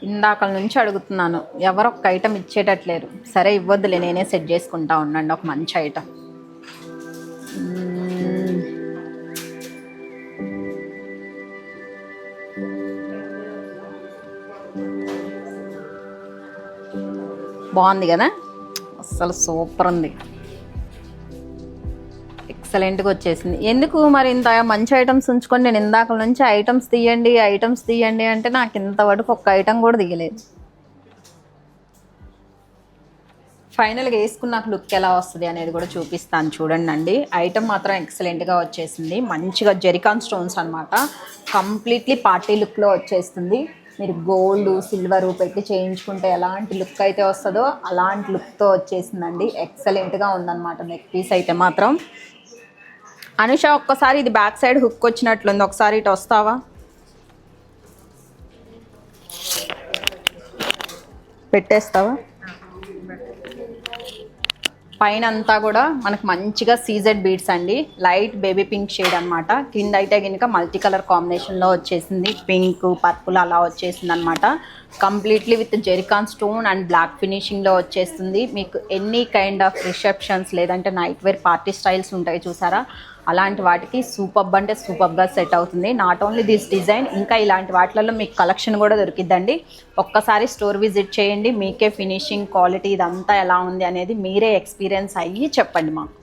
ఇందాకల నుంచి అడుగుతున్నాను, ఎవరు ఒక ఐటమ్ ఇచ్చేటట్లేరు. సరే ఇవ్వద్దులే, నేనే సెట్ చేసుకుంటా ఉండండి ఒక మంచి ఐటమ్. బాగుంది కదా, అస్సలు సూపర్ ఉంది, ఎక్సలెంట్గా వచ్చేసింది. ఎందుకు మరి ఇంత మంచి ఐటమ్స్ ఉంచుకొని నేను ఇందాక నుంచి ఐటమ్స్ తీయండి అంటే నాకు ఇంతవరకు ఒక్క ఐటమ్ కూడా తీయలేదు. ఫైనల్గా వేసుకున్నాక లుక్ ఎలా వస్తుంది అనేది కూడా చూపిస్తాను చూడండి అండి. ఐటమ్ మాత్రం ఎక్సలెంట్గా వచ్చేసింది, మంచిగా జెరికాన్ స్టోన్స్ అనమాట, కంప్లీట్లీ పార్టీ లుక్లో వచ్చేస్తుంది. మీరు గోల్డ్ సిల్వర్ పెట్టి చేయించుకుంటే ఎలాంటి లుక్ అయితే వస్తుందో అలాంటి లుక్తో వచ్చేసిందండి. ఎక్సలెంట్గా ఉందన్నమాట. నెక్ పీస్ అయితే మాత్రం అనుష ఒక్కసారి ఇది బ్యాక్ సైడ్ హుక్ వచ్చినట్లుంది, ఒకసారి ఇటు వస్తావా, పెట్టేస్తావా. పైన అంతా కూడా మనకు మంచిగా సీజెడ్ బీడ్స్ అండి, లైట్ బేబీ పింక్ షేడ్ అనమాట. కింద అయితే కనుక మల్టీ కలర్ కాంబినేషన్లో వచ్చేసింది, పింక్ పర్పుల్ అలా వచ్చేసింది అనమాట. Completely with zircon stone and black ఫినిషింగ్లో వచ్చేస్తుంది. మీకు ఎనీ కైండ్ ఆఫ్ రిసెప్షన్స్ లేదంటే నైట్ వేర్ పార్టీ స్టైల్స్ ఉంటాయి చూసారా, అలాంటి వాటికి సూపర్బ్ అంటే సూపర్గా సెట్ అవుతుంది. నాట్ ఓన్లీ దిస్ డిజైన్, ఇంకా ఇలాంటి వాటిలలో మీకు కలెక్షన్ కూడా దొరికిద్దండి. ఒక్కసారి స్టోర్ విజిట్ చేయండి, మీకే ఫినిషింగ్ క్వాలిటీ ఇదంతా ఎలా ఉంది అనేది మీరే ఎక్స్పీరియన్స్ అయ్యి చెప్పండి మాకు.